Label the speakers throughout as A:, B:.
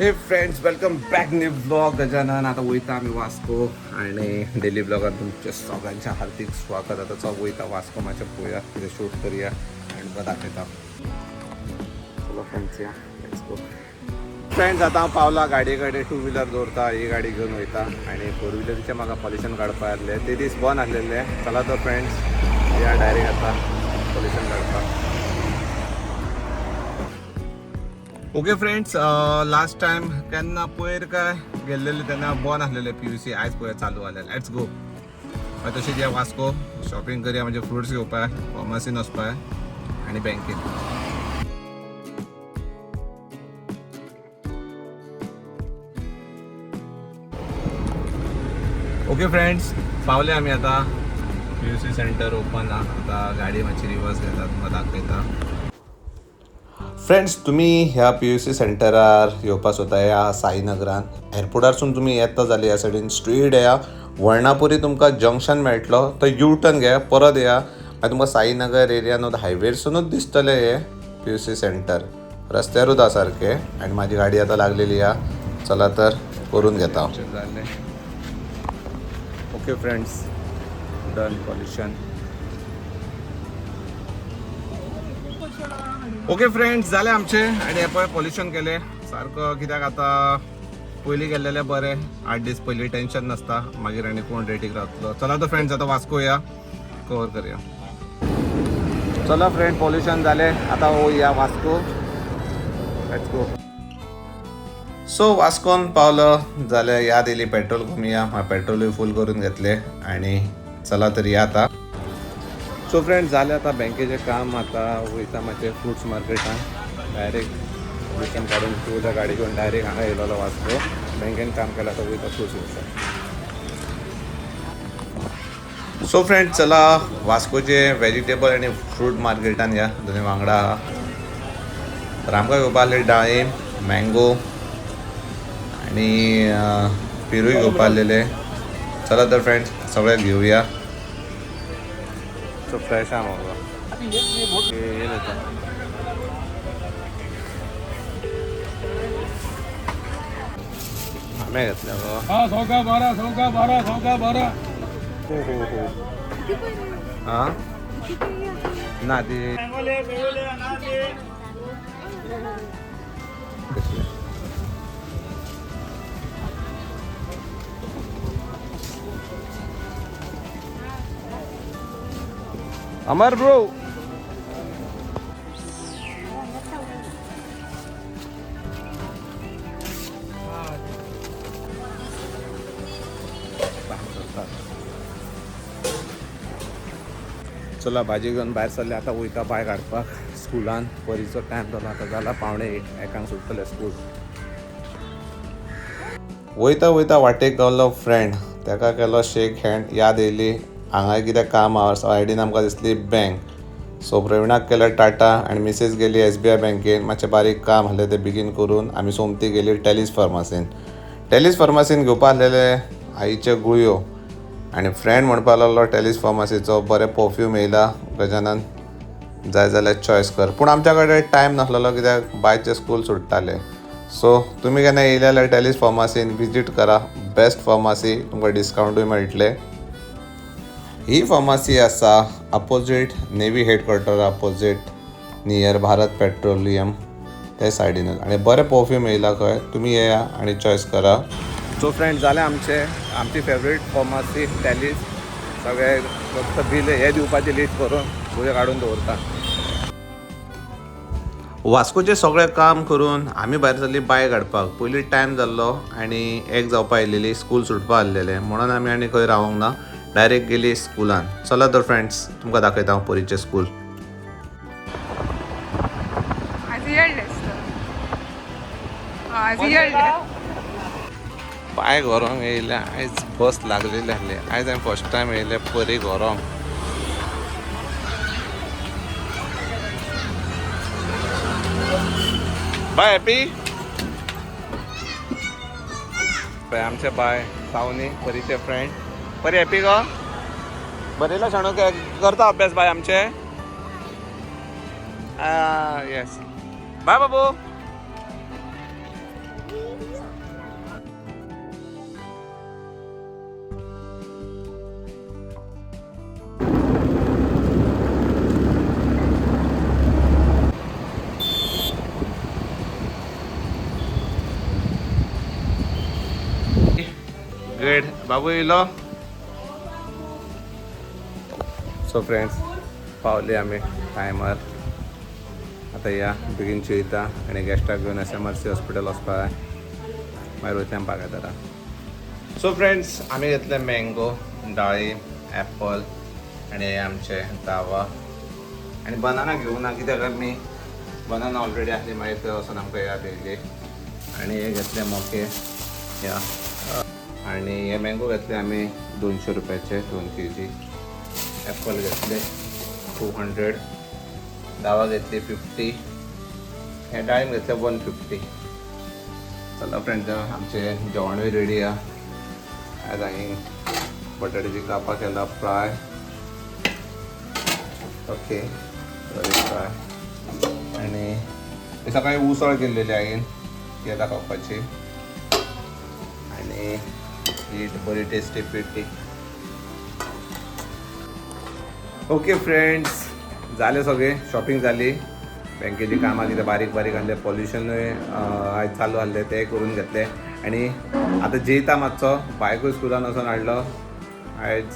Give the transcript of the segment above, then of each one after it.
A: हे friends, welcome back new blog. Gajanan आता वयता आम्ही वास्को आणि डेली ब्लॉगात तुमच्या सगळ्यांच्या हार्दिक स्वागत. आता चौक वयता वास्को माझ्या पोया कितें शूट करूया आणि तुका दाखयता. चलो फ्रेंड्स, या लेट्स गो. फ्रेंड्स, आता हांव पावला गाडी कडेन. टू व्हिलर दवरता, ही गाडी घेवन वयता आणि फोर व्हिलरीचे म्हाका पॉल्युशन काडपा आसले. ते दीस बंद आसलेले. चला तर फ्रेंड्स, या डायरेक्ट आता पॉल्युशन काडपाक. ओके फ्रेंड्स, लास्ट टाइम केन्ना पयर काय गेल्लेले तेन्ना बंद आसलेले PUC. आयज पळय चालू जालें. Let's go. तशेंच या वास्को शॉपिंग करया, म्हणजे फ्रुट्स घेवपाक, फार्मासीन वचपाक आनी बँकेन. ओके फ्रेंड्स, पावले आमी आता. PUC सेंटर ओपन आता. गाडी मातशी रिवर्स घेता, तुमकां दाखयता. फ्रेंड्स, तुम्ही ह्या PUC सेंटरार येवपाक सोदता ह्या साईनगरान एअरपोर्टारसून तुम्ही येता जाल्यार ह्या सायडीन स्ट्रीट येया. वर्णापुरी तुमकां जंक्शन मेळटलो, तो यू टर्न घे, परत येया. मागीर तुमकां साईनगर एरियानूच हायवेरसूनच दिसतलें हे PUC सेंटर. रस्त्यारूच आसा सारकें. आनी म्हाजी गाडी आतां लागलेली या. चला तर करून घेता. Okay friends, done pollution. Okay friends, जाले आमचे. आणि हे पळय पॉल्युशन केले सारको. कित्याक आतां पयलीं गेल्लेले बरे. 8 दीस पयलीं टेन्शन नासता, मागीर आनी कोण रेटीक रावतलो. चला तर फ्रेंड्स, आतां वास्को या, कवर करया. चला फ्रेंड, पॉल्युशन जाले. आतां या वास्को. Let's go. सो वास्कोन पावलो जाल्यार याद येयली पेट्रोल घुमया. पेट्रोलूय फूल करून घेतले आणि चला तर या आता. सो फ्रेंड्स, झाले आता बँकेचे काम. आता वयता मातशें फ्रुट्स मार्केटान. डायरेक्ट पॉल्युशन काडून तुज्या गाडी घेवन डायरेक्ट हांगा येयलो वास्को. बँकेन काम केला तर वयता फ्रुट्स घेवपाक. सो फ्रेंड्स, चला वास्कोचे व्हेजिटेबल आनी फ्रूट मार्केटान या. दोनी वांगडा आहा. तर आमकां घेवपा आसले डाळींब, मँगो आनी पेरूय घेवपा आसलेले. चला तर फ्रेंड्स, सगळे घेवया. तो फ्रेश आहा म्हाका. हे येता. आम्ही घेतल्या गो.
B: हाँ 100 का 12, 100 का 12, 100 का 12.
A: हो. हां ना ती कशी अमर ब्रो. चला भाजी घेवन भायर सरले. आता वयता बाय काडपाक स्कुलान. परीचो टायम जालो. आतां जाला 1:45 सुटतले स्कूल. वयता वाटेक गावलो फ्रेंड. ताका केलो शेक हँड. याद येयली हांगा कितें काम आहा. सायडीन आमकां दिसली बँक. सो प्रविणाक केलें टाटा आनी मिसेस गेली SBI बँकेन. मातशें बारीक काम आसलें तें बेगीन करून आमी सोमती गेली टेलीस फार्मासीन घेवपा आसलेले आईच्यो गुळयो. आनी फ्रेंड म्हणपा लागलो टेलीस फार्मासीचो बरें परफ्यूम येयला गजानन, जाय जाल्यार चॉयस कर. पूण आमच्या कडेन टायम नासलेलो कित्याक बायचे स्कूल सुट्टाले. सो तुमी केन्ना येयले जाल्यार टेलीस फार्मासीन विजीट करा. बेस्ट फार्मासी, तुमकां डिस्कावंटूय मेळटले. ही फार्मासी आसा opposite navy हेडक्वॉर्टर opposite near Bharat petroleum ते सायडीनूच. आनी बरें परफ्यूम येयला खंय. तुमी येया आनी चॉयस करा. सो फ्रेंड्स, जालें आमची फेवरेट फार्मासी टेलीस. सगळे फक्त बील हे दिवपाची लिस्ट करून तुजे काडून दवरता. वास्कोचें सगळें काम करून आमी भायर सरली बाय काडपाक. पयलीं टायम जाल्लो आनी 1 जावपा आयलेली. स्कूल सुटपा आसलेलें म्हणून आमी आनी खंय रावूंक ना. डायरेक्ट गेली स्कुलान. चला तर फ्रेंड्स, तुमकां दाखयता हांव परीचें स्कूल. पांय घरोंक येयले. आयज बस लागलेली आसली. आयज हांवें फर्स्ट टायम येयले परी घरोंक. बाय हॅपी. आमचे बाय सावनी, परीचे फ्रेंड. बरी हॅपी गो. बरयला शाणू करता अभ्यास बाय आमचे. येस. बाय बाबू. गुड बाबू येलो. सो फ्रेंड्स पावले आम्ही टायमार. आता या बेगीन जेयता आणि गेस्टाक घेऊन SMRC हॉस्पिटल वचपाक मागीर वयतले आमी बागायदारा. सो फ्रेंड्स आमी घेतले मँगो, डाळीम, ॲपल आणि हे आमचे दावा आणि बनाना घेऊन ना कित्याक आमी बनाना ऑलरेडी आसली मागीर थंय वचून आमकां याद येयली. आणि हे घेतले मोके या आणि हे मँगो घेतले आमी 200 रुपयाचे 2 kg. ॲपल घेतले 200, दावा घेतली 50, हे डाळीम घेतले 150. चला फ्रेंड्स आमचे जेवणूय रेडी आहे. आज हांवें बटाट्याची कापां केला फ्राय. ओके बरी फ्राय. आणि सकाळी उसळ केल्लेली हांवें केला खावपाची आणि ही बरी टेस्टी पिटी. ओके फ्रेंड्स झाले सगळे शॉपिंग झाली. बँकेची कामां कितें बारीक बारीक आसले पॉल्युशनूय आयज चालू आसले ते करून घेतले. आणि आतां जेयता मातसो. बायकूय स्कुलान वचून हाडलो. आयज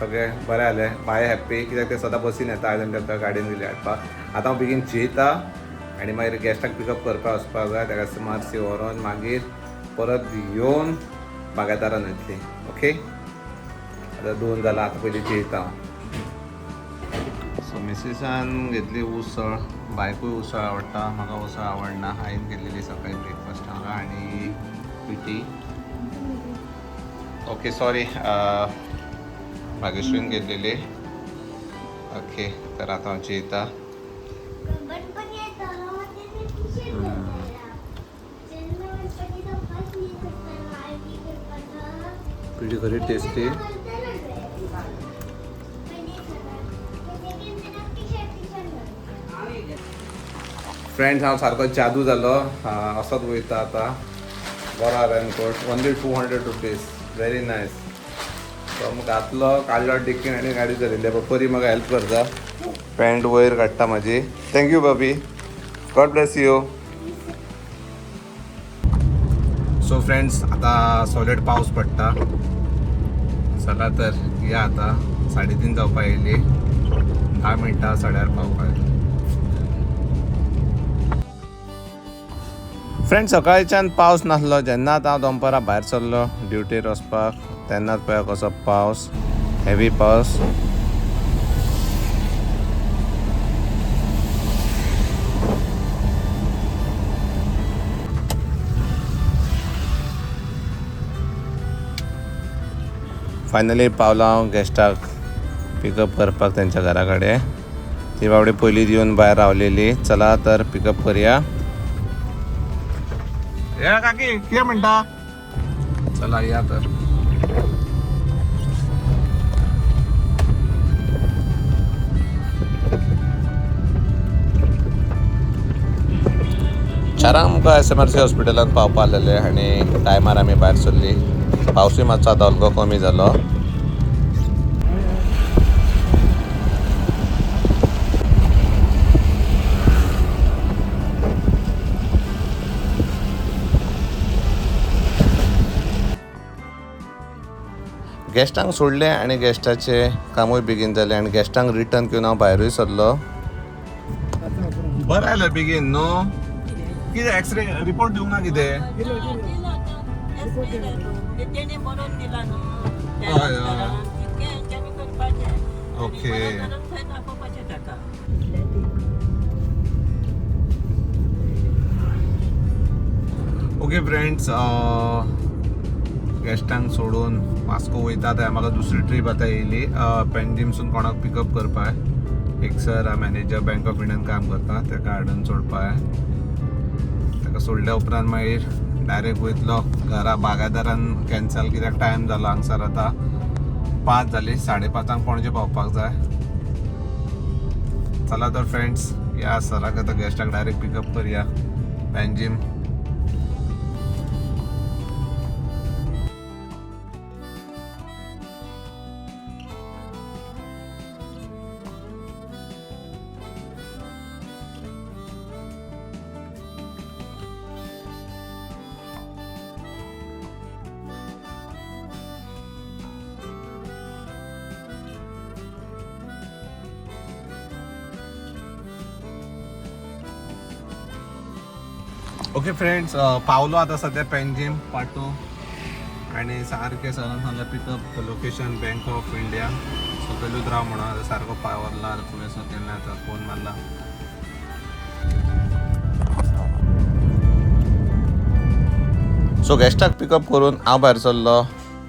A: सगळे बरें जालें. बाय हॅप्पी कित्याक ते सदां बसीन येता. आयज आमी ताका गाडयेन दिली हाडपाक. आतां हांव बेगीन जेयता आणि मागीर गेस्टाक पिकअप करपाक वचपाक जाय. ताका SMRC व्हरोन मागीर परत येवन बागायदारान येतली. ओके आतां 2 जालां. आतां पयलीं जेयता. सो मिसेसान घेतली उसळ. बायकूय उसळ आवडटा. म्हाका उसळ आवडना. हांवें केल्लेली सकाळी ब्रेकफास्ट हांगा आणि पिटी. ओके सॉरी भाग्यश्रीन घेतलेली. ओके तर आतां हांव जेयता. पिटी खरी टेस्टी. फ्रेंड्स हांव सारको जादू जालो. असोच वयता आतां. बरो raincoat only 200 rupees. Very nice. तो घातलो काडलो डिक्कीन आनी गाडी चलयली. परी म्हाका हेल्प करता. पॅन्ट वयर काडटा म्हाजी. थँक्यू बाबी. God bless you. So friends आतां सॉलिड पावस पडटा. चला तर या आता 3:30 जावपाक येयली. 10 मिनटां 8:30 पावपाक. फ्रेंड्स सकाळच्यान पावस नासलो. जेन्ना आतां हांव दनपारां भायर सरलो ड्युटीर वचपाक तेन्नाच पळय कसो पावस. हेवी पावस. फायनली पावलो हांव गेस्टाक पिकअप करपाक तेंच्या घरा कडेन. ती बावडी पयलींच येवन भायर रावलेली. चला तर पिकअप करया. या काकी कितें म्हणटा. चला या तर. चारांक आमकां SMRC हॉस्पिटलांत पावपा आसलेले आनी टायमार आमी भायर सरली. पावसूय मातसो आतां हलको कमी जालो. गेस्टांक सोडले आणि गेस्टाचे कामूय बेगीन जालें आनी गेस्टांक रिटर्न घेवन हांव भायरूय सरलो. बरें आयलें बेगीन न्हू. कितें एक्सरे रिपोर्ट दिवंक ना कितें. ओके ओके फ्रेंड्स गेस्टांक सोडून वास्को वयता. थंय म्हाका दुसरी ट्रीप आतां येयली पेंजीमसून कोणाक पिकअप करपाक. एक sir manager bank of Indian काम करता ताका हाडून सोडपाक. ताका सोडल्या उपरांत मागीर डायरेक्ट वयतलो घरा. बागायदारान कॅन्सल कित्याक टायम जालो हांगसर. आतां 5 जाली. 5:30 पणजे पावपाक जाय. चला तर फ्रेंड्स या सराक आतां गेस्टाक डायरेक्ट पिकअप करया पेंजीम. ओके फ्रेंड्स, पावलो आता सध्या पॅनजीम पाटो आणि सारखे सरान सांगला pickup location bank of India. सकयलूच राव म्हणून सारको पावरला तुवें सो तेन्ना आता फोन मारला. सो गेस्टाक पिकअप करून हांव भायर सरलो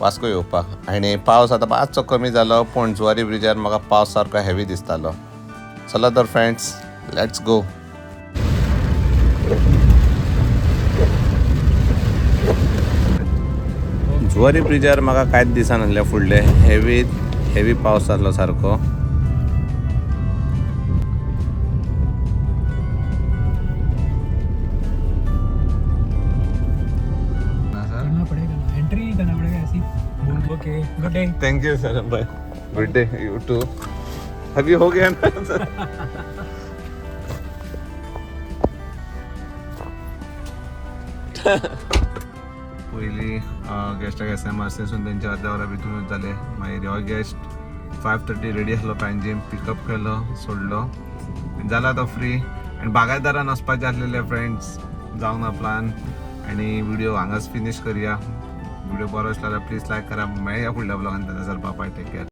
A: वास्को येवपाक आनी पावस आतां मातसो कमी जालो पूण जुवारी ब्रिजार म्हाका पावस सारको हेवी दिसतालो. चला तर फ्रेंड्स, लेट्स गो. जुवारी ब्रिजार म्हाका कांयच दिसनासलें फुडले हेवी पावस जाल्लो सारको.
B: करना पड़ेगा, एंट्री करना पड़ेगा ऐसी. Okay, good day.
A: Thank you sir, bye. Good day you too. अभी हो गया ना सर. पयलीं गेस्टाक SMRCसून तेंचे अर्द्या वरा भितरूनच जाले. मागीर हो गेस्ट 5:30 रेडी आसलो पॅनजीम, पिकअप केलो, सोडलो, जाला तो फ्री. आनी बागायदारान वचपाचें आसलेले फ्रेंड्स, जावंक ना प्लान. आनी व्हिडिओ हांगाच फिनिश करया. व्हिडिओ बरो आसलो जाल्यार प्लीज लायक करा. मेळया फुडल्या ब्लॉगान. तेन्ना सर बाय, टेक केअर.